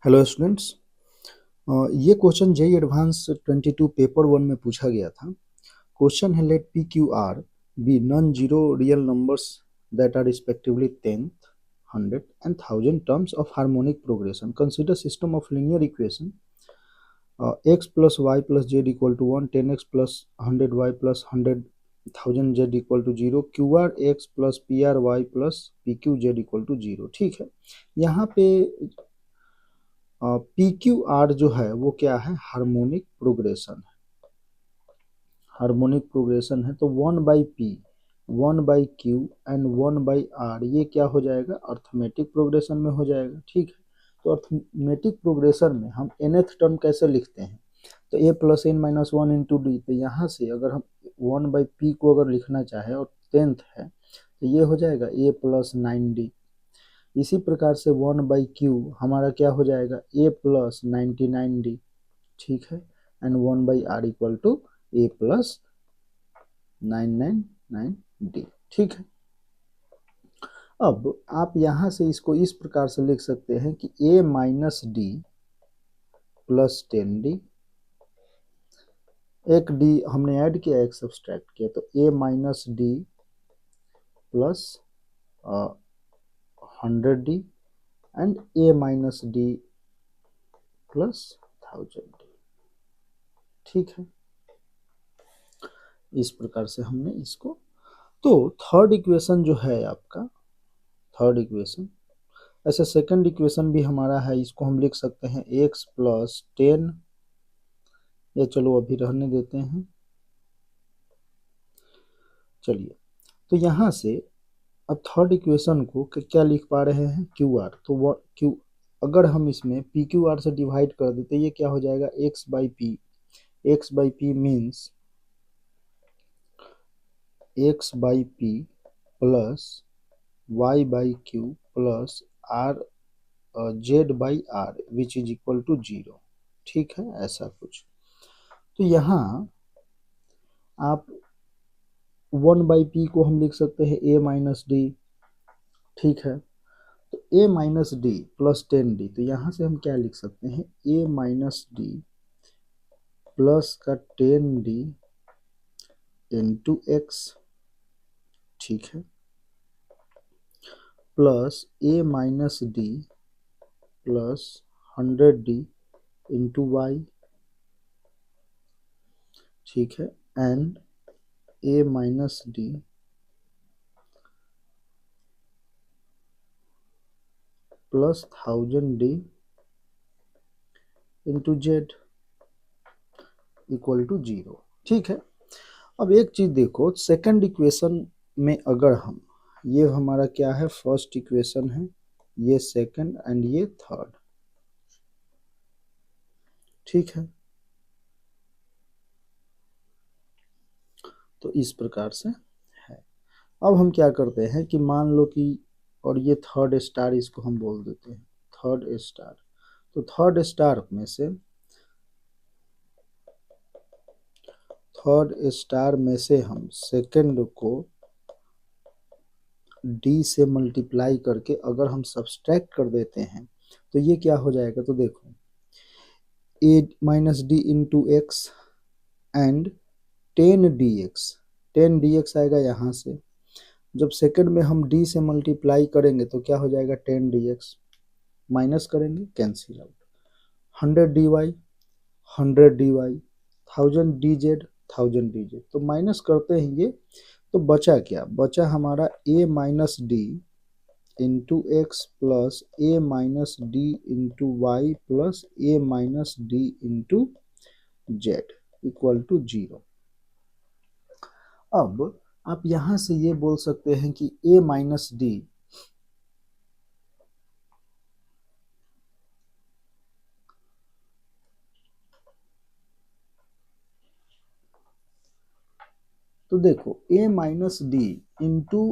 Hello students. ये question JEE advance 22 paper 1 में पूछा गया था। क्वेश्चन है let P Q R be non zero real numbers that are respectively 10, 100 and 1000 terms of harmonic progression. Consider system of linear equation x plus y plus z equal to 1, 10x plus 100y plus 100,000 z equal to 0, qr x plus pr y plus pq z equal to 0। ठीक है, यहाँ पे P Q are जो है वो क्या है, harmonic progression है। हार्मोनिक प्रोग्रेशन है तो 1/p 1/q एंड 1/r ये क्या हो जाएगा, अर्थमेटिक प्रोग्रेशन में हो जाएगा। ठीक है, तो अर्थमेटिक प्रोग्रेशन में हम nth टर्म कैसे लिखते हैं, तो a plus N minus one into D. तो यहाँ से अगर हम 1/p को अगर लिखना चाहें और 10th है तो ये हो जाएगा a प्लस 9d। इसी प्रकार से 1/q हमारा क्या हो जाएगा, a प्लस 99d। ठीक है, and 1/r equal to a plus 999d। ठीक है, अब आप यहां से इसको इस प्रकार से लिख सकते हैं कि a minus D plus 10d, एक d हमने ऐड किया, एक सब्सट्रैक्ट किया, तो a minus D plus 100d and a minus D plus 1000d। ठीक है, इस प्रकार से हमने इसको, तो थर्ड इक्वेशन जो है आपका, थर्ड इक्वेशन, ऐसे सेकंड इक्वेशन भी हमारा है, इसको हम लिख सकते हैं x प्लस 10, ये चलो अभी रहने देते हैं। चलिए, तो यहाँ से अब थर्ड इक्वेशन को क्या लिख पा रहे हैं, क्यू आर। तो वो क्यू, अगर हम इसमें पी क्यू आर से डिवाइड कर देते ये क्या हो जाएगा, X by P. X by P means X by P plus Y by Q plus R Z by R which is equal to 0। ठीक है, ऐसा कुछ। तो यहाँ आप 1/p को हम लिख सकते हैं a माइनस डी। ठीक है, तो a minus D plus 10d, तो यहाँ से हम क्या लिख सकते हैं, a माइनस डी प्लस का 10d इंटू एक्स। ठीक है, plus a minus D plus 100d into Y. ठीक है, and a minus D plus 1000d into Z equal to 0। ठीक है, अब एक चीज देखो, सेकंड इक्वेशन में अगर हम, ये हमारा क्या है, फर्स्ट इक्वेशन है, ये सेकंड एंड ये थर्ड। ठीक है, तो इस प्रकार से है। अब हम क्या करते हैं कि मान लो कि, और ये थर्ड स्टार इसको हम बोल देते हैं, थर्ड स्टार। तो थर्ड स्टार में से, थर्ड स्टार में से हम सेकंड को डी से मल्टीप्लाई करके अगर हम सब्सट्रैक्ट कर देते हैं तो ये क्या हो जाएगा, तो देखो A minus D into X and 10dx, 10dx आएगा यहाँ से। जब सेकंड में हम d से मल्टीप्लाई करेंगे तो क्या हो जाएगा, 10dx, माइनस करेंगे cancel out, 100 dy 100 dy, 1000 dz 1000 dz, तो माइनस करते हैं ये, तो बचा क्या, बचा हमारा a minus D into X plus A minus D into Y plus A minus D into Z equal to 0। अब आप यहां से ये बोल सकते हैं कि a माइनस डी तो देखो a माइनस डी इंटू,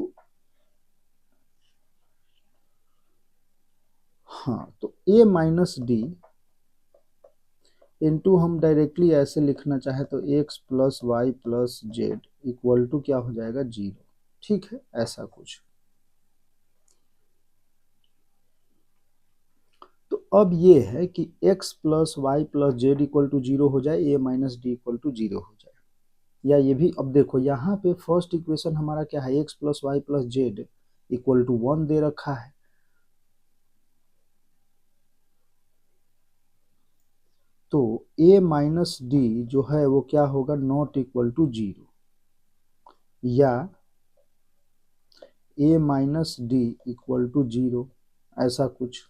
हाँ, तो a माइनस डी इंटू हम डायरेक्टली ऐसे लिखना चाहे तो x plus Y plus Z equal to क्या हो जाएगा, 0। ठीक है, ऐसा कुछ। तो अब ये है कि x plus Y plus Z equal to zero हो जाए, a minus D equal to zero हो जाए, या ये भी। अब देखो यहाँ पे फर्स्ट इक्वेशन हमारा क्या है, x plus Y plus Z equal to 1 दे रखा है, तो a माइनस डी जो है वो क्या होगा, नॉट इक्वल टू जीरो, या a minus D equal to zero, ऐसा कुछ।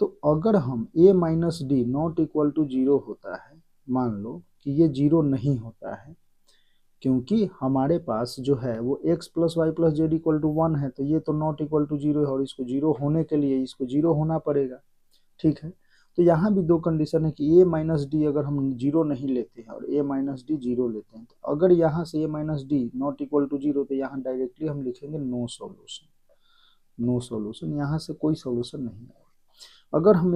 तो अगर हम a minus D not equal to zero होता है, मान लो कि ये जीरो नहीं होता है, क्योंकि हमारे पास जो है वो x plus Y plus Z equal to one है, तो ये तो नॉट इक्वल टू जीरो है, और इसको जीरो होने के लिए इसको जीरो होना पड़ेगा, ठीक है। तो यहाँ भी दो कंडीशन है कि a माइनस डी अगर हम जीरो नहीं लेते हैं और a माइनस डी जीरो लेते हैं, तो अगर यहाँ से a minus D not equal to zero, तो यहाँ डायरेक्टली हम लिखेंगे नो सॉल्यूशन, नो सॉल्यूशन, यहाँ से कोई सॉल्यूशन नहीं आएगा। अगर हम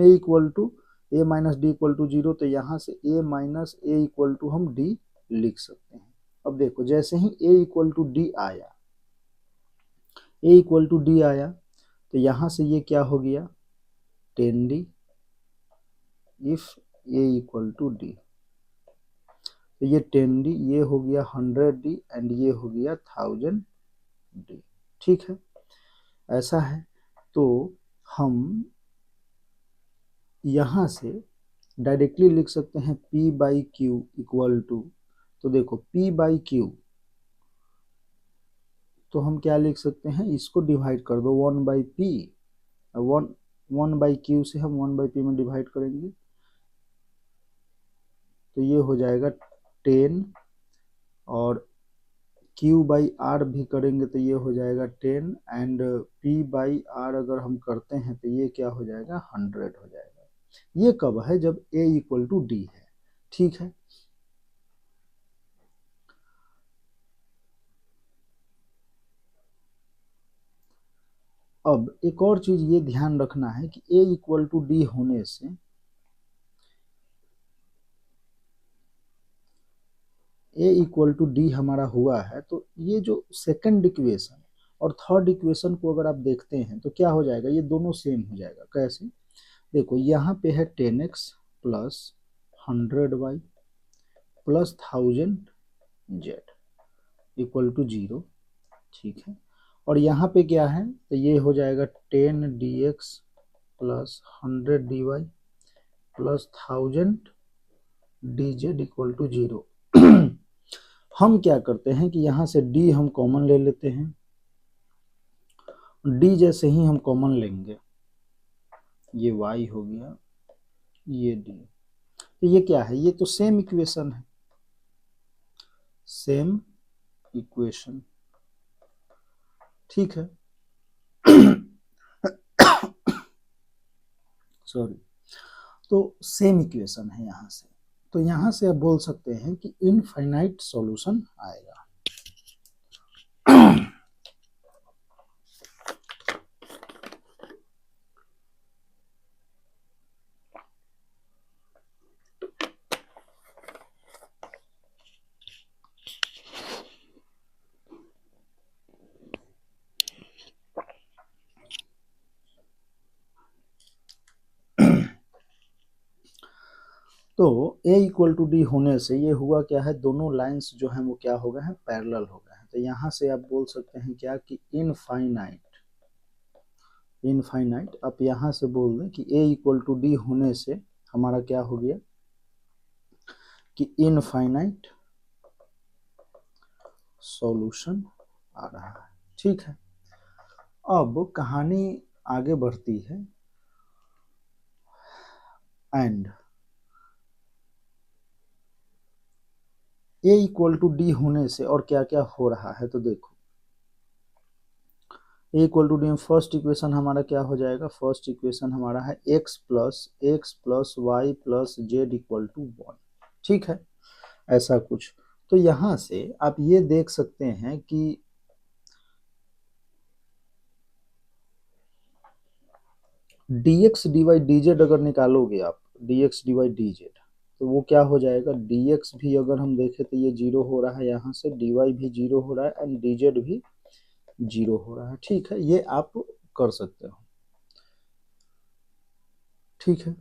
a minus D equal to zero, तो यहाँ से a minus A equal to हम d लिख सकते हैं। अब देखो जैसे ही a इक्वल टू डी आया, a इक्वल टू डी आया, तो यहाँ से ये क्या हो गया, 10d if a equal to D, तो ये 10d, ये हो गया 100d एंड ये हो गया 1000d, ठीक है, ऐसा है। तो हम यहाँ से डायरेक्टली लिख सकते हैं p by Q equal to, तो देखो p बाई क्यू, तो हम क्या लिख सकते हैं, इसको डिवाइड कर दो 1 by P, one by Q से हम 1 बाई पी में डिवाइड करेंगे, तो ये हो जाएगा 10, और q बाई आर भी करेंगे तो ये हो जाएगा 10, एंड p बाई आर अगर हम करते हैं तो ये क्या हो जाएगा, 100 हो जाएगा। ये कब है, जब a इक्वल टू डी है, ठीक है। अब एक और चीज ये ध्यान रखना है कि a इक्वल टू डी होने से a इक्वल टू डी हमारा हुआ है, तो ये जो सेकंड इक्वेशन और थर्ड इक्वेशन को अगर आप देखते हैं तो क्या हो जाएगा, ये दोनों सेम हो जाएगा। कैसे, देखो यहाँ पे है 10x plus 100y plus 1000z equal to zero, ठीक है। और यहाँ पे क्या है, तो ये हो जाएगा 10dx plus 100dy plus 1000dz equal to zero. हम क्या करते हैं कि यहाँ से d हम कॉमन ले लेते हैं, d जैसे ही हम कॉमन लेंगे, ये y हो गया, ये d, तो ये क्या है, ये तो सेम इक्वेशन है, सेम इक्वेशन, ठीक है। सॉरी, तो सेम इक्वेशन है यहाँ से, तो यहाँ से आप बोल सकते हैं कि इनफाइनाइट सॉल्यूशन आएगा। तो a इक्वल टू डी होने से ये हुआ क्या है, दोनों लाइंस जो हैं वो क्या हो गए हैं, पैरेलल हो गए हैं। तो यहाँ से आप बोल सकते हैं क्या कि इनफाइनाइट, इनफाइनाइट आप यहाँ से बोल दें कि a इक्वल टू डी होने से हमारा क्या हो गया कि इनफाइनाइट सॉल्यूशन आ रहा है, ठीक है। अब कहानी आगे बढ़ती है, and a equal to D होने से और क्या क्या हो रहा है, तो देखो a इक्वल टू डी में फर्स्ट इक्वेशन हमारा क्या हो जाएगा, फर्स्ट इक्वेशन हमारा है x plus Y plus Z equal to 1, ठीक है, ऐसा कुछ। तो यहाँ से आप ये देख सकते हैं कि dx dy dz अगर निकालोगे आप, dx dy dz, तो वो क्या हो जाएगा, dx भी अगर हम देखें तो ये जीरो हो रहा है, यहाँ से dy भी जीरो हो रहा है, एंड dz भी 0 हो रहा है। ठीक है, ये आप कर सकते हो। ठीक है,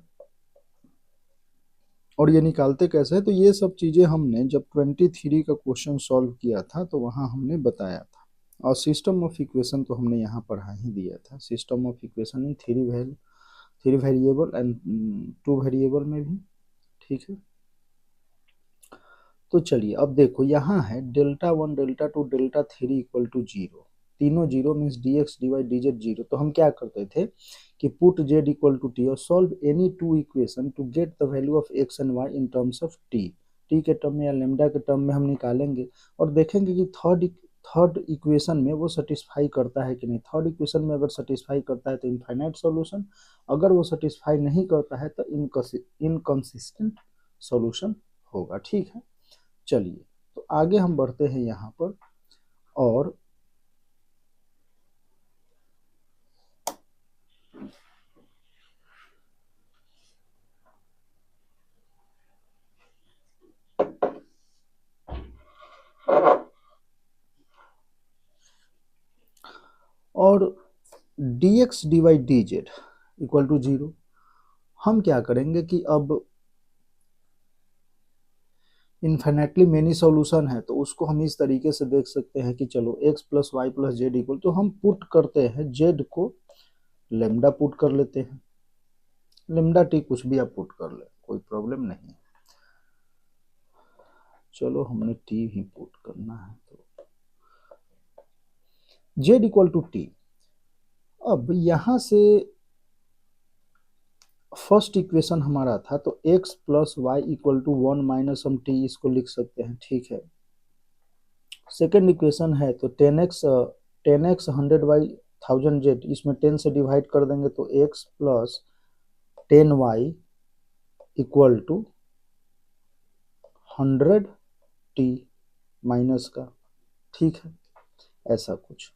और ये निकालते कैसे है, तो ये सब चीज़ें हमने जब 23 का क्वेश्चन सॉल्व किया था तो वहाँ हमने बताया था। और सिस्टम ऑफ इक्वेशन तो हमने यहाँ पढ़ा ही दिया था। System of equation in three variable and 2 variable में भी। ठीक है, तो चलिए अब देखो यहाँ है delta 1 delta 2 delta 3 equal to 0। तीनों zero means D X D Y D Z zero. तो हम क्या करते थे कि put Z equal to T और solve any two equation to get the value of X and Y in terms of T. T के term में या लेमडा के टर्म में हम निकालेंगे और देखेंगे कि थर्ड इक्वेशन में वो सेटिस्फाई करता है कि नहीं। थर्ड इक्वेशन में अगर सेटिस्फाई करता है तो इनफाइनाइट सॉल्यूशन, अगर वो सेटिस्फाई नहीं करता है तो इनकंसिस्टेंट सॉल्यूशन होगा। ठीक है, चलिए तो आगे हम बढ़ते हैं यहाँ पर। और dx dy dz equal to 0। हम क्या करेंगे कि अब इन्फिनेटली मेनी सॉल्यूशन है तो उसको हम इस तरीके से देख सकते हैं कि चलो x plus Y plus Z equal, तो हम पुट करते हैं z को लेमडा पुट कर लेते हैं। लेमडा टी कुछ भी आप पुट कर ले, कोई प्रॉब्लम नहीं है। चलो हमने टी ही पुट करना है, तो z इक्वल टू टी। अब यहां से फर्स्ट इक्वेशन हमारा था तो x plus Y equal to 1 minus हम टी इसको लिख सकते हैं। ठीक है, सेकेंड इक्वेशन है तो 10x 100 बाई 1000 जेड, इसमें 10 से डिवाइड कर देंगे तो x plus 10y equal to 100 T minus का। ठीक है, ऐसा कुछ।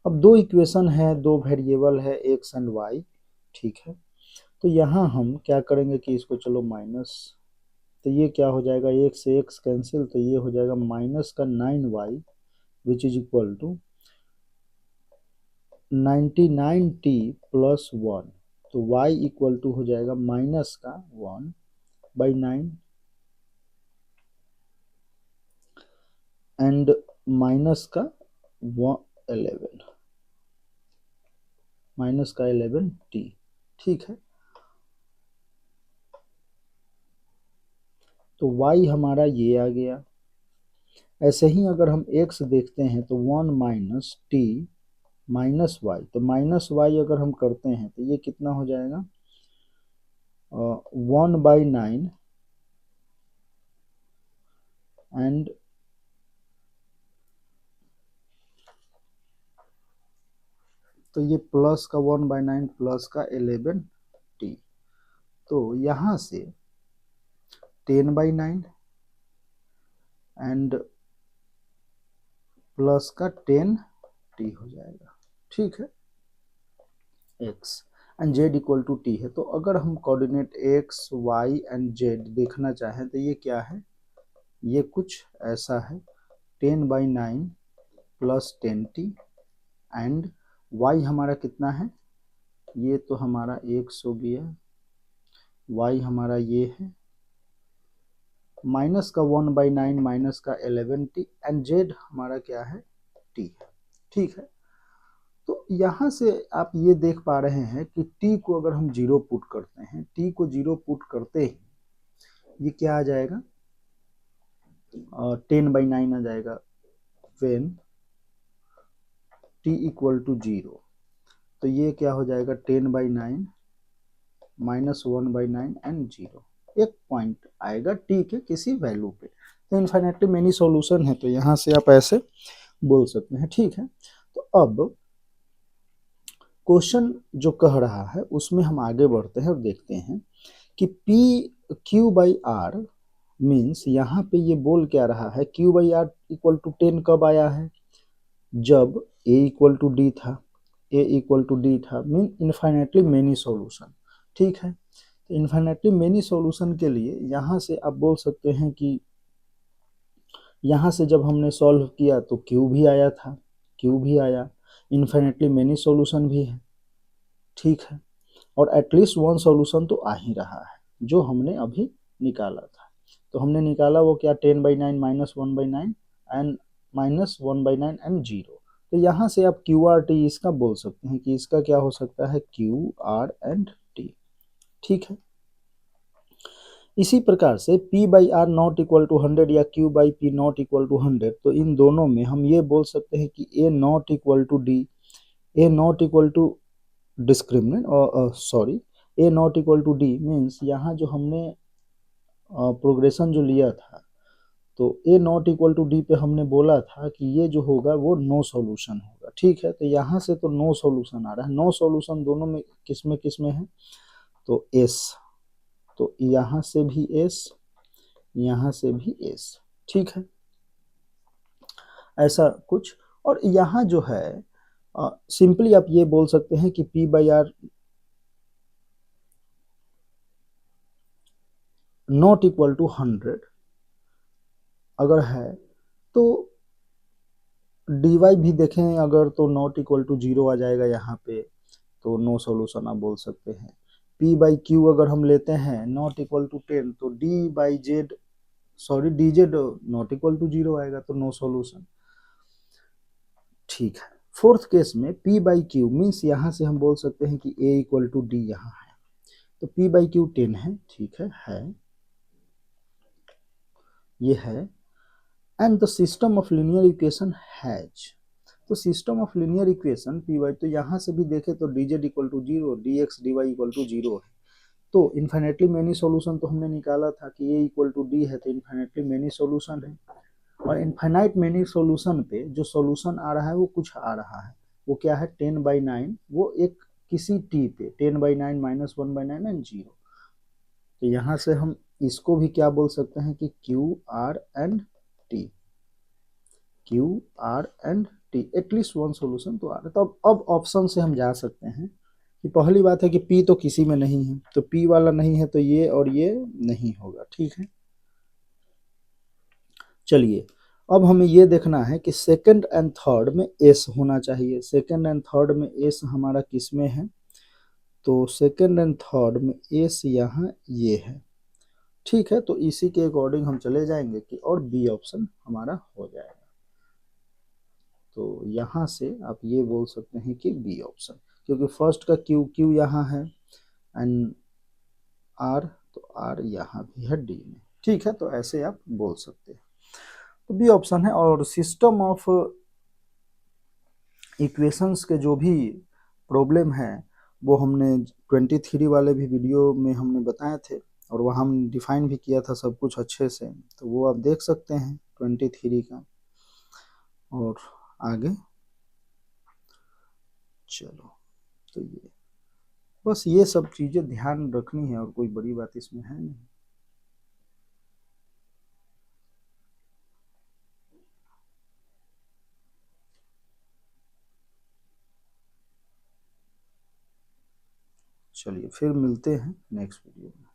अब दो इक्वेशन है, दो वेरिएबल है x एंड y। ठीक है, तो यहाँ हम क्या करेंगे कि इसको चलो माइनस, तो ये क्या हो जाएगा, एक से x कैंसिल, तो ये हो जाएगा माइनस का 9y which is equal to 99t plus 1। तो y इक्वल टू हो जाएगा माइनस का 1 बाई 9 एंड माइनस का 11, माइनस का 11t। ठीक है, तो y हमारा ये आ गया। ऐसे ही अगर हम x देखते हैं तो 1 माइनस टी माइनस वाई, तो माइनस वाई अगर हम करते हैं तो ये कितना हो जाएगा 1 बाई 9 एंड तो ये प्लस का 1 बाई 9 प्लस का 11t। तो यहाँ से 10 बाई 9 एंड प्लस का 10t हो जाएगा। ठीक है, x and z equal to t है। तो अगर हम coordinate x y and z देखना चाहें तो ये क्या है, ये कुछ ऐसा है 10 by 9 plus 10t and y हमारा कितना है, ये तो हमारा x हो गया, y हमारा ये है माइनस का 1 बाई 9 माइनस का 11t एंड z हमारा क्या है t है। ठीक है, तो यहाँ से आप ये देख पा रहे हैं कि t को अगर हम 0 पुट करते हैं, t को 0 पुट करते ही ये क्या आ जाएगा 10 बाई 9 आ जाएगा व्हेन t इक्वल टू 0। तो ये क्या हो जाएगा 10 बाई 9 माइनस 1 बाई 9 एंड 0, एक पॉइंट आएगा t के किसी वैल्यू पे। तो इन्फिनेटली मेनी सॉल्यूशन है, तो यहाँ से आप ऐसे बोल सकते हैं। ठीक है, तो अब क्वेश्चन जो कह रहा है उसमें हम आगे बढ़ते हैं और देखते हैं कि P Q by R means यहाँ पे ये बोल क्या रहा है, Q by R equal to 10 कब आया है, जब a इक्वल टू डी था, a इक्वल टू डी था, मीन इन्फिनेटली मेनी सॉल्यूशन। ठीक है, तो इन्फिनेटली मेनी सॉल्यूशन के लिए यहाँ से आप बोल सकते हैं कि यहाँ से जब हमने सॉल्व किया तो क्यू भी आया था, क्यू भी आया, इन्फिनिटली मेनी सॉल्यूशन भी है, ठीक है, और एटलीस्ट वन सॉल्यूशन तो आ ही रहा है जो हमने अभी निकाला था। तो हमने निकाला वो क्या, 10/9 -1/9 एंड -1/9 एंड 0। तो यहाँ से आप क्यू आर टी इसका बोल सकते हैं कि इसका क्या हो सकता है, क्यू आर एंड टी, ठीक है। इसी प्रकार से P/R नॉट इक्वल टू 100 या Q/P नॉट इक्वल टू 100, तो इन दोनों में हम ये बोल सकते हैं कि A not equal to D, A not equal to discriminant, और sorry, A not equal to D means यहाँ जो हमने प्रोग्रेशन जो लिया था, तो A not equal to D पे हमने बोला था कि ये जो होगा वो नो सॉल्यूशन होगा, ठीक है। तो यहाँ से तो नो सॉल्यूशन आ रहा है, नो सॉल्यूशन दोनों में किस में है, तो S, तो यहाँ से भी S, यहाँ से भी S, ठीक है, ऐसा कुछ। और यहाँ जो है सिंपली आप ये बोल सकते हैं कि P/R नॉट इक्वल टू 100 अगर है तो dy भी देखें अगर, तो नॉट इक्वल टू 0 आ जाएगा यहाँ पे, तो नो सॉल्यूशन आप बोल सकते हैं। P/Q अगर हम लेते हैं नॉट इक्वल टू 10, तो D/Z, sorry dz not equal to 0 आएगा, तो नो सॉल्यूशन, ठीक है। फोर्थ केस में P/Q मीन्स यहाँ से हम बोल सकते हैं कि A इक्वल टू D यहाँ है, तो P/Q 10 है, ठीक है, ये है, and the system of linear equation has, तो system of linear equation Py, तो यहाँ से भी देखें तो dz equal to 0, dx dy equal to 0 है, तो इन्फिनिटली मेनी सॉल्यूशन तो हमने निकाला था कि A इक्वल टू D है, तो इन्फिनिटली मेनी सॉल्यूशन है, और इनफाइनाइट मेनी सॉल्यूशन पे जो सॉल्यूशन आ रहा है वो कुछ आ रहा है, वो क्या है, 10/9, वो एक किसी t पे 10/9 -1/9 एंड 0। तो यहाँ से हम इसको भी क्या बोल सकते हैं कि Q R and T, Q R and T, at least one solution तो आ रहा है। तो अब ऑप्शन से हम जा सकते हैं कि पहली बात है कि P तो किसी में नहीं है, तो P वाला नहीं है तो ये और ये नहीं होगा, ठीक है। चलिए अब हमें ये देखना है कि सेकंड एंड थर्ड में एस होना चाहिए, सेकंड एंड थर्ड में एस हमारा किस में है, तो सेकंड एंड थर्ड में एस यहाँ ये है, ठीक है। तो इसी के अकॉर्डिंग हम चले जाएंगे कि और बी ऑप्शन हमारा हो जाएगा, तो यहाँ से आप ये बोल सकते हैं कि बी ऑप्शन, क्योंकि फर्स्ट का क्यू यहाँ है एंड आर, तो आर यहाँ भी है डी में, ठीक है। तो ऐसे आप बोल सकते हैं, तो बी ऑप्शन है। और सिस्टम ऑफ इक्वेशंस के जो भी प्रॉब्लम है वो हमने 23 वाले भी वीडियो में हमने बताए थे, और वहाँ हम डिफाइन भी किया था सब कुछ अच्छे से, तो वो आप देख सकते हैं 23 का। और आगे चलो, तो ये बस ये सब चीज़ें ध्यान रखनी है और कोई बड़ी बात इसमें है नहीं। चलिए फिर मिलते हैं नेक्स्ट वीडियो में।